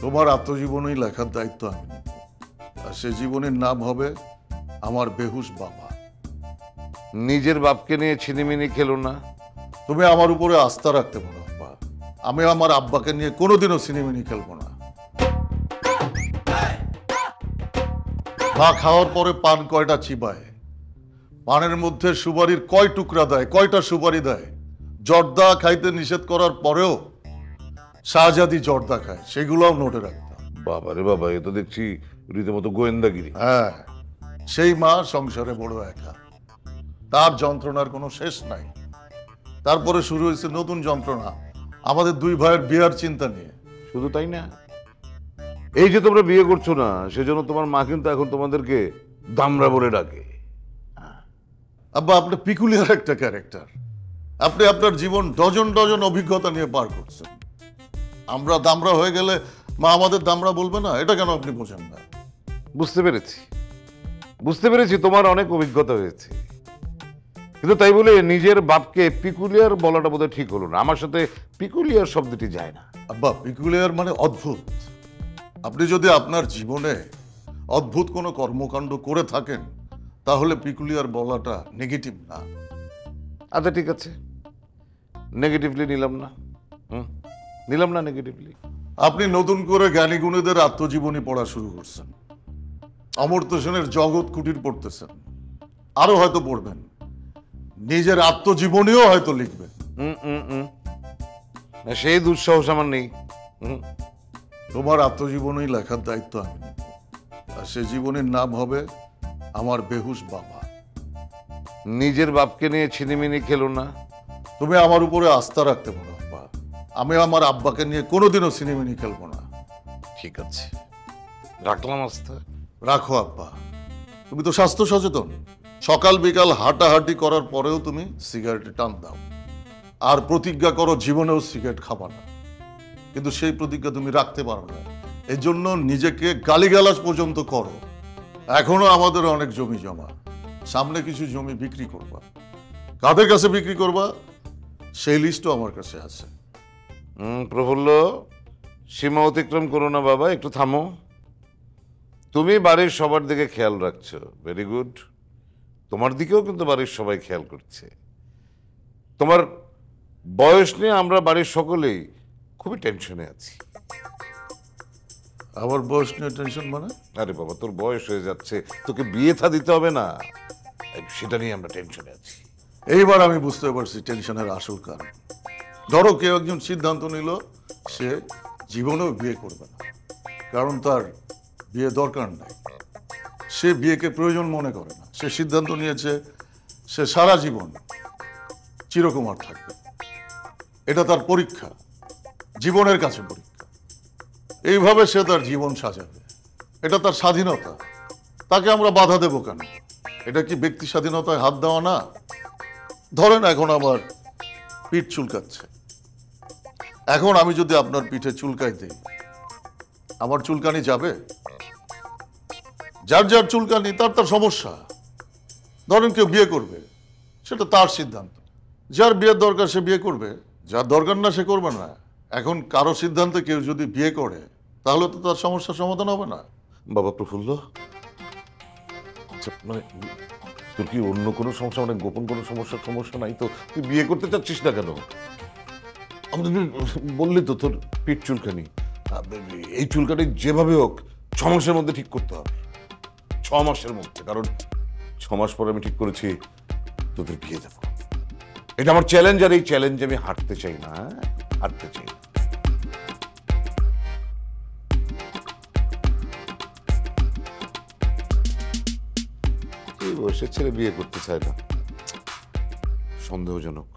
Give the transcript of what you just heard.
তোমার আত্মজীবনী লেখার দায়িত্ব আমি নেব, আর সে জীবনের নাম হবে আমার বেহুশ বাবা। নিজের বাপকে নিয়ে ছিনিমিনি খেলো না। তুমি আমার উপরে আস্থা রাখতে পারো আব্বা, আমি আমার আব্বাকে নিয়ে কোনোদিনও সিনেমিনি খেলবো না। মা খাওয়ার পরে পান কয়টা চিবায়, পানের মধ্যে সুপারির কয় টুকরা দেয়, কয়টা সুপারি দেয়, জর্দা খাইতে নিষেধ করার পরেও শাহজাদি জর্দা খায়, সেগুলোও নোটে রাখতাম। বাবারে বাবা, এ তো দেখছি রীতিমতো গোয়েন্দাগিরি। হ্যাঁ, সেই মা সংসারে বড় একা, তার যন্ত্রণার কোনো শেষ নাই। তারপরে শুরু হয়েছে নতুন যন্ত্রণা, আমাদের দুই ভাইয়ের বিয়ার চিন্তা নিয়ে। শুধু তাই না, এই যে তোমরা বিয়ে করছো না, সেজন্য তোমার মা কিন্তু এখন তোমাদেরকে দামরা বলে ডাকে। আব্বা, আপনি পিকুলিয়ার একটা ক্যারেক্টার, আপনি আপনার জীবন ডজন ডজন অভিজ্ঞতা নিয়ে পার করছেন। আমরা দামরা হয়ে গেলে মা আমাদের দামরা বলবে না, এটা কেন আপনি বোঝেন না? বুঝতে পেরেছি তোমার অনেক অভিজ্ঞতা হয়েছে, কিন্তু তাই বলে নিজের বাপকে পিকুলিয়ার বলাটা বোধহয় ঠিক হলো না। আমার সাথে পিকুলিয়ার শব্দটি যায় না। আব্বা, পিকুলিয়ার মানে অদ্ভুত। আপনি যদি আপনার জীবনে অদ্ভুত কোনো কর্মকাণ্ড করে থাকেন, তাহলে পিকুলিয়ার বলাটা নেগেটিভ না। আচ্ছা ঠিক আছে, নেগেটিভলি নিলাম না নেগেটিভলি। আপনি নতুন করে জ্ঞানী গুণীদের আত্মজীবনী পড়া শুরু করছেন, অমর্ত্য সেনের জগৎ কুটির পড়তেছেন, আরো হয়তো পড়বেন, নিজের আত্মজীবনীও হয়তো লিখবেন। সেই দুঃসাহস আমার নেই। তোমার আত্মজীবনী লেখার দায়িত্ব আমি নেব, আর সে জীবনের নাম হবে আমার বেহুশ বাবা। নিজের বাপকে নিয়ে ছিনিমিনি খেলো না। তুমি আমার উপরে আস্থা রাখতে পারো আব্বা, আমি আমার আব্বাকে নিয়ে কোনোদিনও সিনেমিনি খেলবো না। ঠিক আছে, রাখলাম আস্থা। রাখো আব্বা, তুমি তো স্বাস্থ্য সচেতন, সকাল বিকাল হাঁটাহাঁটি করার পরেও তুমি সিগারেটে টান দাও, আর প্রতিজ্ঞা করো জীবনেও সিগারেট খাবা না, কিন্তু সেই প্রতিজ্ঞা তুমি রাখতে পারো না। এই জন্য নিজেকে গালিগালাজ পর্যন্ত করো। এখনো আমাদের অনেক জমি জমা, সামনে কিছু জমি বিক্রি করবা, কাদের কাছে বিক্রি করবা সেই লিস্টও আমার কাছে আছে। প্রফুল্ল, সীমা অতিক্রম করো না বাবা, একটু থামো। তুমি বাড়ির সবার দিকে খেয়াল রাখছো, ভেরি গুড। তোমার দিকেও কিন্তু বাড়ির সবাই খেয়াল করছে। তোমার বয়স নিয়ে আমরা বাড়ির সকলেই খুবই টেনশনে আছি। আমার বয়স নিয়ে টেনশন মানে? আরে বাবা, তোর বয়স হয়ে যাচ্ছে, তোকে বিয়ে থা দিতে হবে না, সেটা নিয়ে আমরা টেনশনে আছি। এইবার আমি বুঝতে পারছি টেনশনের আসল কারণ। ধরো কেউ একজন সিদ্ধান্ত নিল সে জীবনেও বিয়ে করবে না, কারণ তার বিয়ে দরকার নাই, সে বিয়েকে প্রয়োজন মনে করে না, সে সিদ্ধান্ত নিয়েছে সে সারা জীবন চিরকুমার থাকবে। এটা তার পরীক্ষা, জীবনের কাছে পরীক্ষা। এইভাবে সে তার জীবন সাজাবে, এটা তার স্বাধীনতা, তাকে আমরা বাধা দেব কেন? এটা কি ব্যক্তি স্বাধীনতায় হাত দেওয়া না? ধরেন এখন আমার পিঠ চুলকাচ্ছে, এখন আমি যদি আপনার পিঠে চুলকাই দিই, আমার চুলকানি যাবে? যার যার চুলকানি তার তার সমস্যা। ধরেন কেউ বিয়ে করবে, সেটা তার সিদ্ধান্ত, যার বিয়ের দরকার সে বিয়ে করবে, যার দরকার না সে করবে না। এখন কারো সিদ্ধান্তে কেউ যদি বিয়ে করে, তাহলে তো তার সমস্যার সমাধান হবে না। বাবা প্রফুল্ল, আচ্ছা মানে তোর কি অন্য কোনো সমস্যা, মানে গোপন কোনো সমস্যা নাই তো? তুই বিয়ে করতে চাচ্ছিস না কেন? আমাদের বললি তো তোর পিঠ চুলকানি, এই চুলকানি যেভাবে হোক 6 মাসের মধ্যে ঠিক করতে হবে, 6 মাসের মধ্যে। কারণ 6 মাস পরে আমি ঠিক করেছি তোদের বিয়ে দেবো। এটা আমার চ্যালেঞ্জ, আর এই চ্যালেঞ্জে আমি হারতে চাই না, হারতে চাই না। এই বয়সের ছেলে বিয়ে করতে চায় না, সন্দেহজনক।